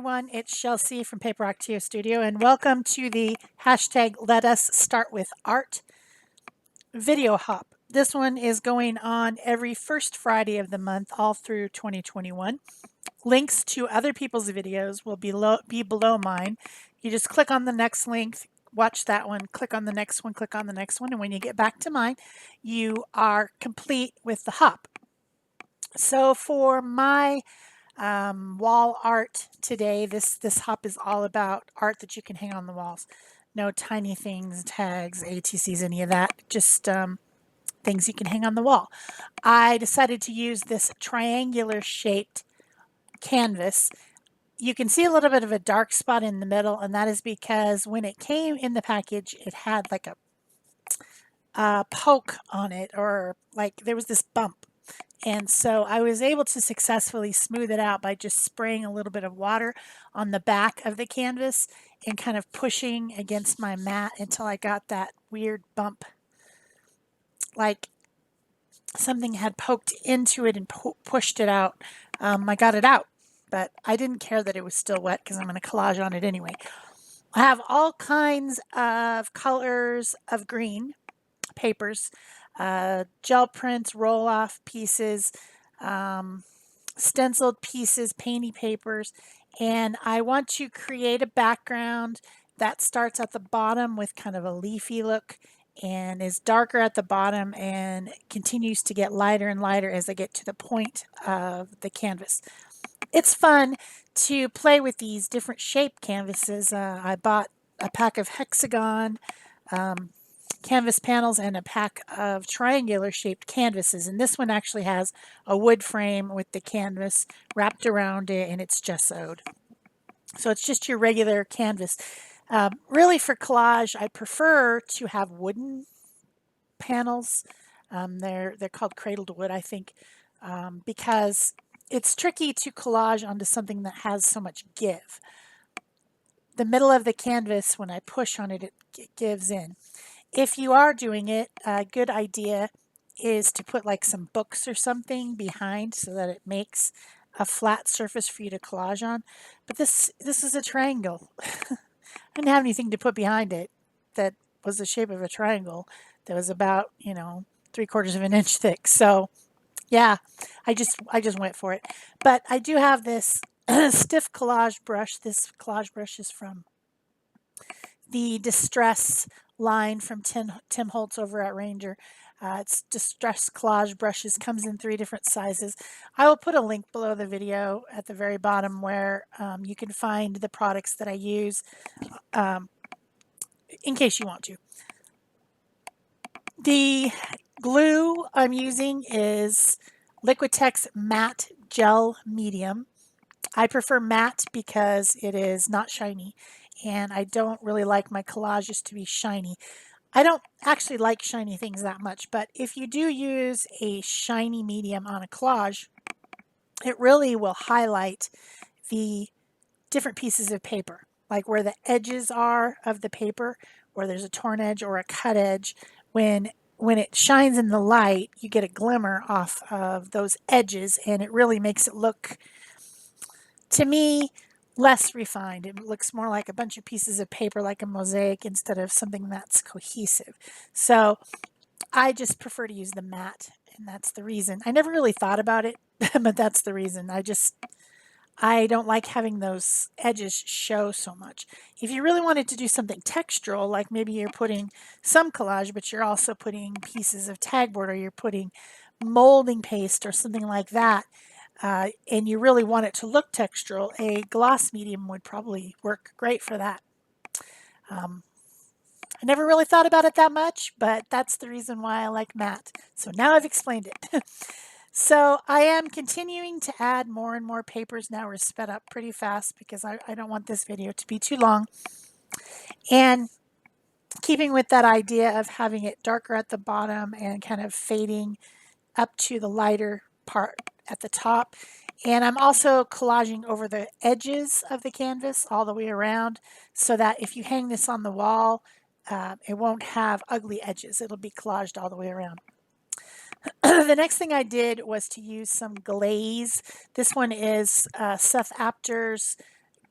everyone, it's Shel C from PaperOcotilloStudio, and welcome to the hashtag Let Us Start with Art video hop. This one is going on every first Friday of the month all through 2021. Links to other people's videos will be below mine. You just click on the next link, watch that one, click on the next one, click on the next one, and when you get back to mine, you are complete with the hop. So for my wall art today, this hop is all about art that you can hang on the walls. No tiny things, tags, ATCs, any of that. Just things you can hang on the wall. I decided to use this triangular shaped canvas. You can see a little bit of a dark spot in the middle, and that is because when it came in the package, it had like a poke on it, or like there was this bump. And so I was able to successfully smooth it out by just spraying a little bit of water on the back of the canvas and kind of pushing against my mat until I got that weird bump, like something had poked into it and pushed it out. I got it out, but I didn't care that it was still wet because I'm going to collage on it anyway. I have all kinds of colors of green papers, gel prints, roll-off pieces, stenciled pieces, painty papers, and I want to create a background that starts at the bottom with kind of a leafy look and is darker at the bottom and continues to get lighter and lighter as I get to the point of the canvas. It's fun to play with these different shape canvases. I bought a pack of hexagon canvas panels and a pack of triangular shaped canvases, and this one actually has a wood frame with the canvas wrapped around it, and it's gessoed. So it's just your regular canvas. Really, for collage, I prefer to have wooden panels. They're called cradled wood, I think, because it's tricky to collage onto something that has so much give. The middle of the canvas, when I push on it, it gives in. If you are doing it, a good idea is to put like some books or something behind so that it makes a flat surface for you to collage on. But this is a triangle. I didn't have anything to put behind it that was the shape of a triangle that was about, 3/4 of an inch thick. So yeah, I just went for it. But I do have this stiff collage brush. This collage brush is from the Distress line from Tim Holtz over at Ranger. It's Distress Collage brushes, comes in 3 different sizes. I will put a link below the video at the very bottom where you can find the products that I use in case you want to. The glue I'm using is Liquitex Matte Gel Medium. I prefer matte because it is not shiny, and I don't really like my collages to be shiny. I don't actually like shiny things that much, but if you do use a shiny medium on a collage, it really will highlight the different pieces of paper, like where the edges are of the paper, where there's a torn edge or a cut edge. When it shines in the light, you get a glimmer off of those edges, and it really makes it look, to me, less refined. It looks more like a bunch of pieces of paper, like a mosaic, instead of something that's cohesive. So I just prefer to use the matte, and that's the reason. I never really thought about it, but that's the reason. I don't like having those edges show so much. If you really wanted to do something textural, like maybe you're putting some collage, but you're also putting pieces of tagboard, or you're putting molding paste or something like that, and you really want it to look textural, a gloss medium would probably work great for that. I never really thought about it that much, but that's the reason why I like matte. So now I've explained it. So I am continuing to add more and more papers. Now we're sped up pretty fast because I don't want this video to be too long. And keeping with that idea of having it darker at the bottom and kind of fading up to the lighter part at the top. And I'm also collaging over the edges of the canvas all the way around, so that if you hang this on the wall, it won't have ugly edges. It'll be collaged all the way around. The next thing I did was to use some glaze. This one is Seth Apter's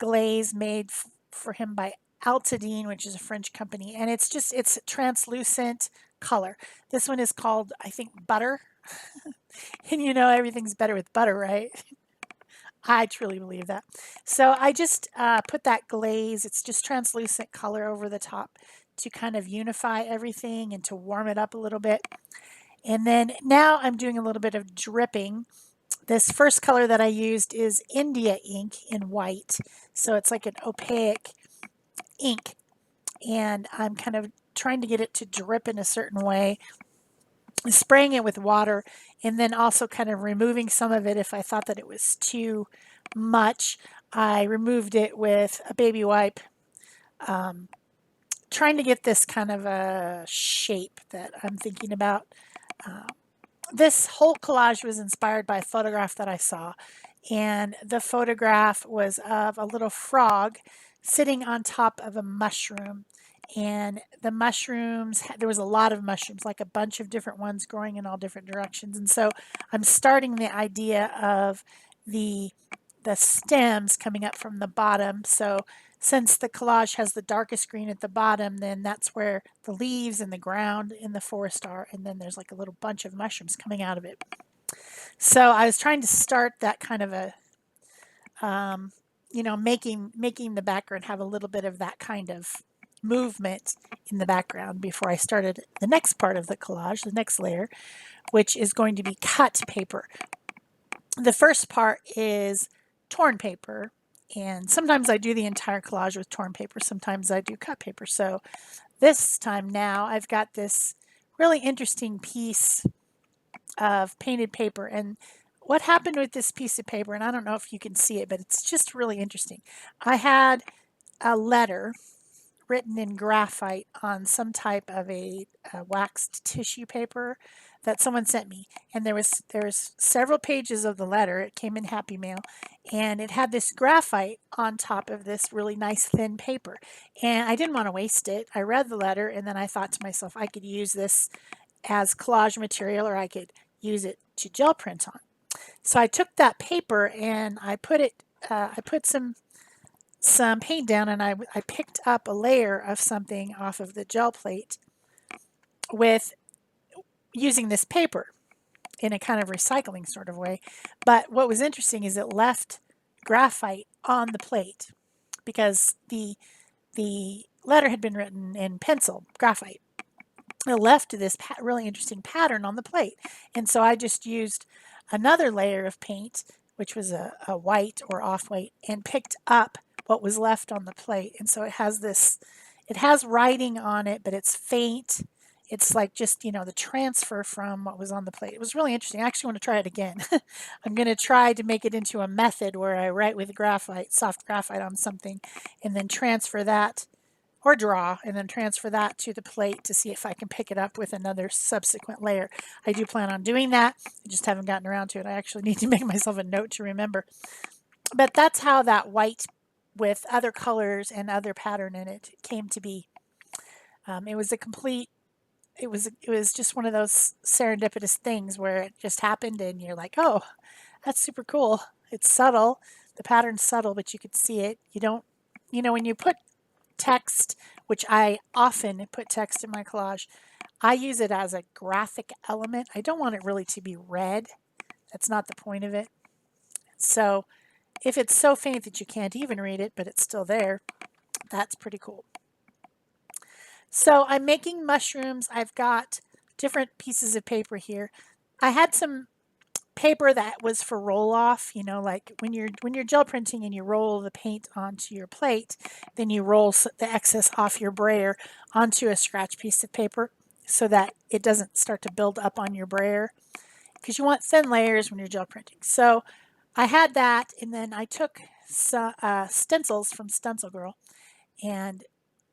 glaze made for him by Altadine, which is a French company, and it's translucent color. This one is called, I think, butter. And you know everything's better with butter, right? I truly believe that. So I just put that glaze, it's just translucent color over the top to kind of unify everything and to warm it up a little bit. And then now I'm doing a little bit of dripping. This first color that I used is India ink in white. So it's like an opaque ink. And I'm kind of trying to get it to drip in a certain way, spraying it with water, and then also kind of removing some of it if I thought that it was too much. I removed it with a baby wipe, trying to get this kind of a shape that I'm thinking about. This whole collage was inspired by a photograph that I saw, and the photograph was of a little frog sitting on top of a mushroom. And the mushrooms, there was a lot of mushrooms, like a bunch of different ones growing in all different directions. And so I'm starting the idea of the stems coming up from the bottom. So since the collage has the darkest green at the bottom, then that's where the leaves and the ground in the forest are. And then there's like a little bunch of mushrooms coming out of it. So I was trying to start that kind of a, making the background have a little bit of that kind of movement in the background before I started the next part of the collage, the next layer, which is going to be cut paper. The first part is torn paper, and sometimes I do the entire collage with torn paper, sometimes I do cut paper. So this time now I've got this really interesting piece of painted paper, and what happened with this piece of paper, and I don't know if you can see it, but it's just really interesting. I had a letter written in graphite on some type of a waxed tissue paper that someone sent me, and there's several pages of the letter. It came in Happy Mail, and it had this graphite on top of this really nice thin paper, and I didn't want to waste it. I read the letter, and then I thought to myself, I could use this as collage material, or I could use it to gel print on. So I took that paper and I put some paint down, and I picked up a layer of something off of the gel plate with using this paper in a kind of recycling sort of way. But what was interesting is it left graphite on the plate because the letter had been written in pencil graphite. It left this really interesting pattern on the plate, and so I just used another layer of paint, which was a white or off-white, and picked up what was left on the plate. And so it has writing on it, but it's faint. It's like just, the transfer from what was on the plate. It was really interesting. I actually want to try it again. I'm going to try to make it into a method where I write with graphite, soft graphite on something, and then transfer that, or draw, and then transfer that to the plate to see if I can pick it up with another subsequent layer. I do plan on doing that. I just haven't gotten around to it. I actually need to make myself a note to remember. But that's how that white with other colors and other pattern in it came to be. It was just one of those serendipitous things where it just happened and you're like, oh, that's super cool. It's subtle. The pattern's subtle, but you could see it. You don't, when you put text, which I often put text in my collage, I use it as a graphic element. I don't want it really to be read. That's not the point of it. So if it's so faint that you can't even read it, but it's still there, that's pretty cool. So I'm making mushrooms. I've got different pieces of paper here. I had some paper that was for roll off, like when you're gel printing and you roll the paint onto your plate, then you roll the excess off your brayer onto a scratch piece of paper so that it doesn't start to build up on your brayer, because you want thin layers when you're gel printing. So I had that, and then I took some stencils from Stencil Girl and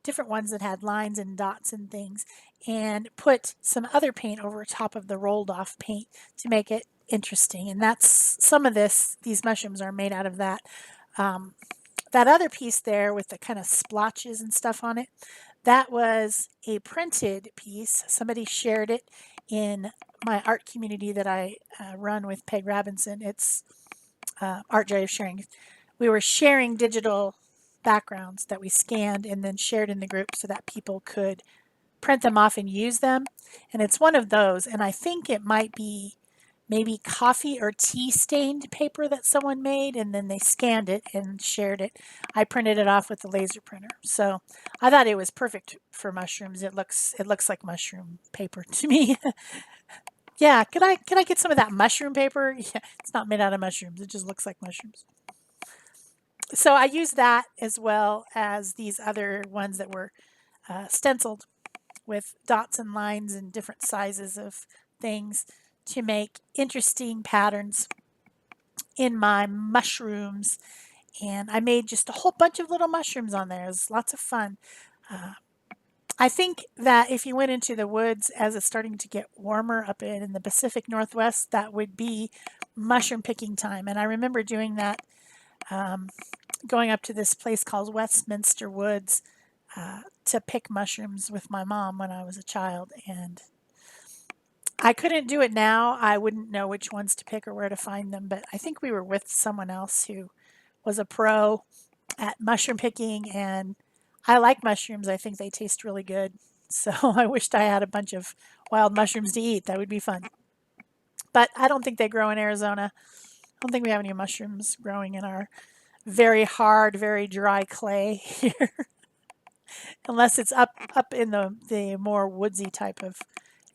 different ones that had lines and dots and things, and put some other paint over top of the rolled off paint to make it interesting. And that's some of these mushrooms are made out of that. That other piece there with the kind of splotches and stuff on it, that was a printed piece. Somebody shared it in my art community that I run with Peg Robinson. It's Art Joy of Sharing. we were sharing digital backgrounds that we scanned and then shared in the group so that people could print them off and use them. And it's one of those, and I think it might be maybe coffee or tea stained paper that someone made, and then they scanned it and shared it. I printed it off with the laser printer. So I thought it was perfect for mushrooms. It looks like mushroom paper to me. Yeah, can I get some of that mushroom paper? Yeah, it's not made out of mushrooms. It just looks like mushrooms. So I used that as well as these other ones that were stenciled with dots and lines and different sizes of things to make interesting patterns in my mushrooms. And I made just a whole bunch of little mushrooms on there. It was lots of fun. I think that if you went into the woods as it's starting to get warmer up in the Pacific Northwest, that would be mushroom picking time. And I remember doing that, going up to this place called Westminster Woods to pick mushrooms with my mom when I was a child. And I couldn't do it now. I wouldn't know which ones to pick or where to find them, but I think we were with someone else who was a pro at mushroom picking, and I like mushrooms. I think they taste really good. So I wished I had a bunch of wild mushrooms to eat. That would be fun. But I don't think they grow in Arizona. I don't think we have any mushrooms growing in our very hard, very dry clay here. Unless it's up in the more woodsy type of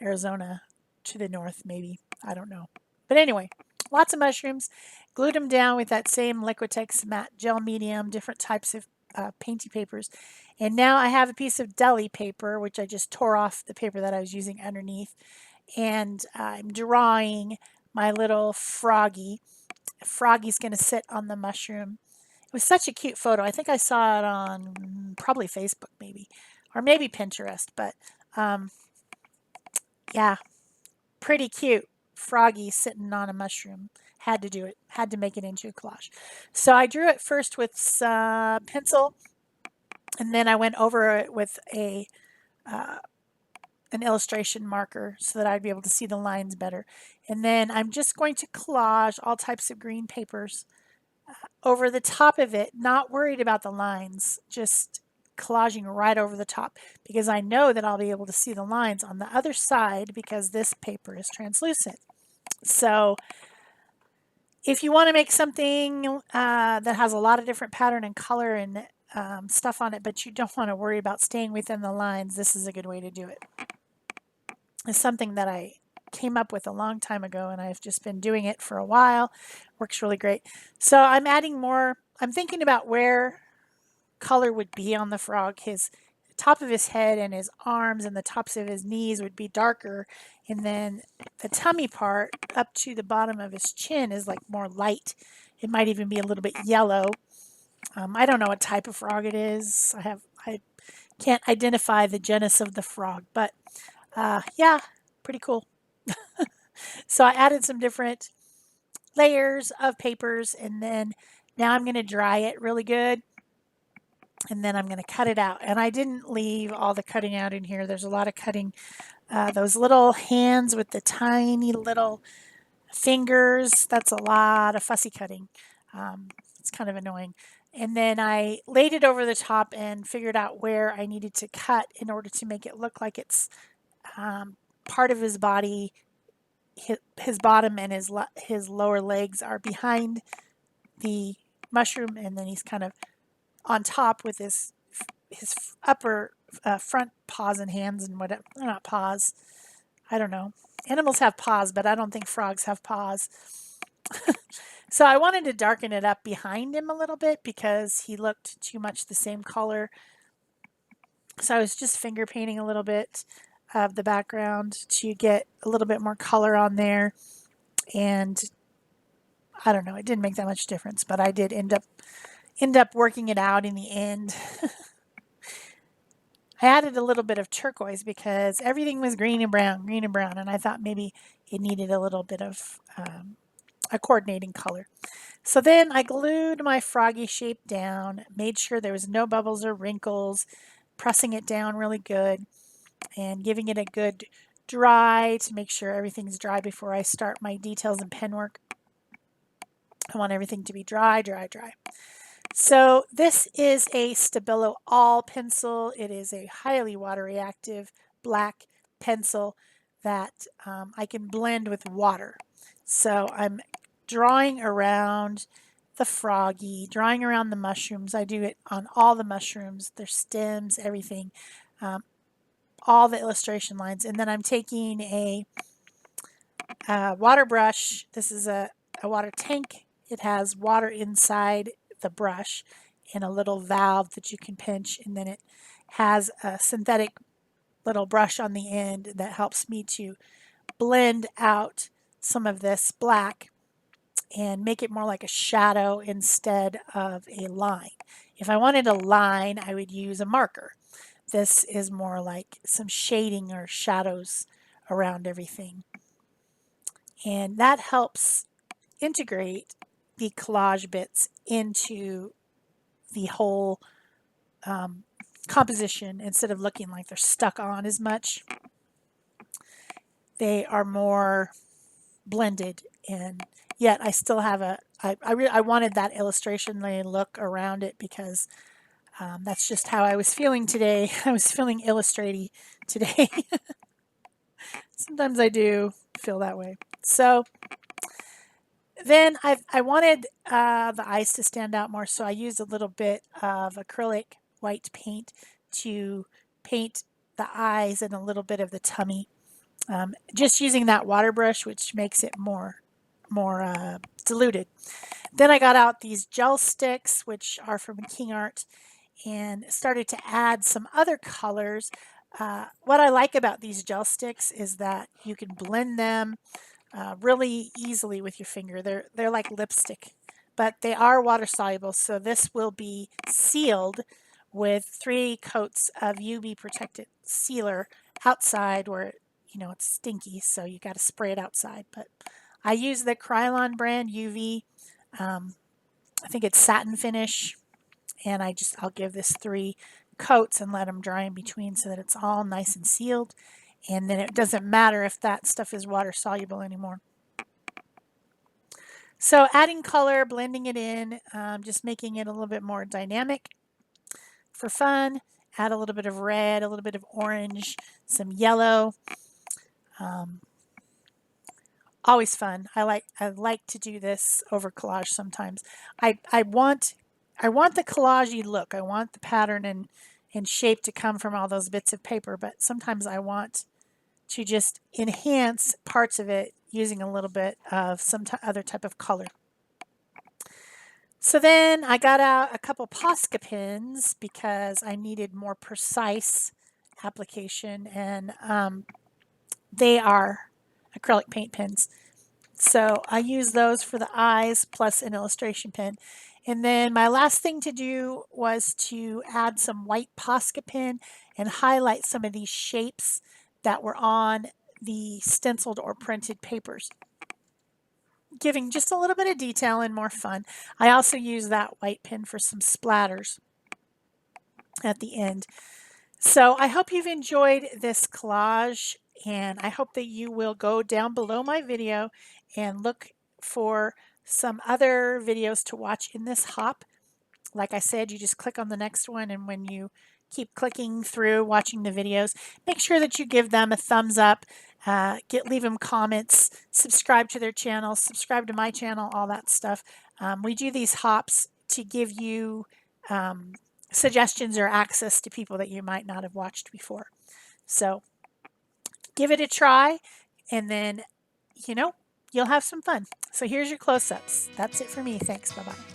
Arizona to the north, maybe. I don't know. But anyway, lots of mushrooms. Glued them down with that same Liquitex matte gel medium, different types of painty papers. And now I have a piece of deli paper, which I just tore off the paper that I was using underneath. And I'm drawing my little froggy. Froggy's going to sit on the mushroom. It was such a cute photo. I think I saw it on probably Facebook, maybe, or maybe Pinterest. But yeah, pretty cute. Froggy sitting on a mushroom. Had to do it. Had to make it into a collage. So I drew it first with some pencil, and then I went over it with an illustration marker so that I'd be able to see the lines better. And then I'm just going to collage all types of green papers over the top of it, not worried about the lines, just collaging right over the top because I know that I'll be able to see the lines on the other side because this paper is translucent. So if you want to make something that has a lot of different pattern and color and stuff on it, but you don't want to worry about staying within the lines, this is a good way to do it. It's something that I came up with a long time ago, and I've just been doing it for a while. Works really great. So I'm adding more. I'm thinking about where color would be on the frog. His top of his head and his arms and the tops of his knees would be darker, and then the tummy part up to the bottom of his chin is like more light. It might even be a little bit yellow. I don't know what type of frog it is. I can't identify the genus of the frog, but yeah, pretty cool. So I added some different layers of papers, and then now I'm going to dry it really good, and then I'm going to cut it out. And I didn't leave all the cutting out in here. There's a lot of cutting. Those little hands with the tiny little fingers, that's a lot of fussy cutting. It's kind of annoying. And then I laid it over the top and figured out where I needed to cut in order to make it look like it's part of his body. His bottom and his lower legs are behind the mushroom, and then he's kind of on top with his upper front paws and hands and whatever. They're not paws. I don't know. Animals have paws, but I don't think frogs have paws. So I wanted to darken it up behind him a little bit because he looked too much the same color. So I was just finger painting a little bit of the background to get a little bit more color on there. And I don't know, it didn't make that much difference, but I did end up working it out in the end. I added a little bit of turquoise because everything was green and brown, and I thought maybe it needed a little bit of a coordinating color. So then I glued my froggy shape down, made sure there was no bubbles or wrinkles, pressing it down really good and giving it a good dry to make sure everything's dry before I start my details and pen work. I want everything to be dry, dry, dry. So this is a Stabilo All pencil. It is a highly water reactive black pencil that I can blend with water. So I'm drawing around the froggy, drawing around the mushrooms. I do it on all the mushrooms, their stems, everything, all the illustration lines. And then I'm taking a water brush. This is a water tank. It has water inside the brush and a little valve that you can pinch, and then it has a synthetic little brush on the end that helps me to blend out some of this black and make it more like a shadow instead of a line. If I wanted a line, I would use a marker. This is more like some shading or shadows around everything. And that helps integrate the collage bits into the whole composition instead of looking like they're stuck on as much. They are more blended, and yet I still have I wanted that illustration look around it because that's just how I was feeling today. I was feeling illustraty today. Sometimes I do feel that way. So then I wanted the eyes to stand out more, so I used a little bit of acrylic white paint to paint the eyes and a little bit of the tummy. Just using that water brush, which makes it more diluted. Then I got out these gel sticks, which are from King Art, and started to add some other colors. What I like about these gel sticks is that you can blend them really easily with your finger. They're like lipstick, but they are water soluble, so this will be sealed with 3 coats of UV protected sealer outside where it's stinky, so you got to spray it outside. But I use the Krylon brand UV. I think it's satin finish, and I'll give this 3 coats and let them dry in between so that it's all nice and sealed, and then it doesn't matter if that stuff is water soluble anymore. So adding color, blending it in, just making it a little bit more dynamic for fun. Add a little bit of red, a little bit of orange, some yellow. Always fun. I like to do this over collage sometimes. I want the collagey look. I want the pattern and shape to come from all those bits of paper, but sometimes I want to just enhance parts of it using a little bit of some other type of color. So then I got out a couple Posca pens because I needed more precise application, and they are acrylic paint pens. So I use those for the eyes plus an illustration pen. And then my last thing to do was to add some white Posca pen and highlight some of these shapes that were on the stenciled or printed papers, giving just a little bit of detail and more fun. I also use that white pen for some splatters at the end. So I hope you've enjoyed this collage, and I hope that you will go down below my video and look for some other videos to watch in this hop. Like I said, you just click on the next one, and when you keep clicking through watching the videos, make sure that you give them a thumbs up, leave them comments, subscribe to their channel, subscribe to my channel, all that stuff. We do these hops to give you suggestions or access to people that you might not have watched before. So give it a try, and then you'll have some fun. So here's your close-ups. That's it for me. Thanks. Bye-bye.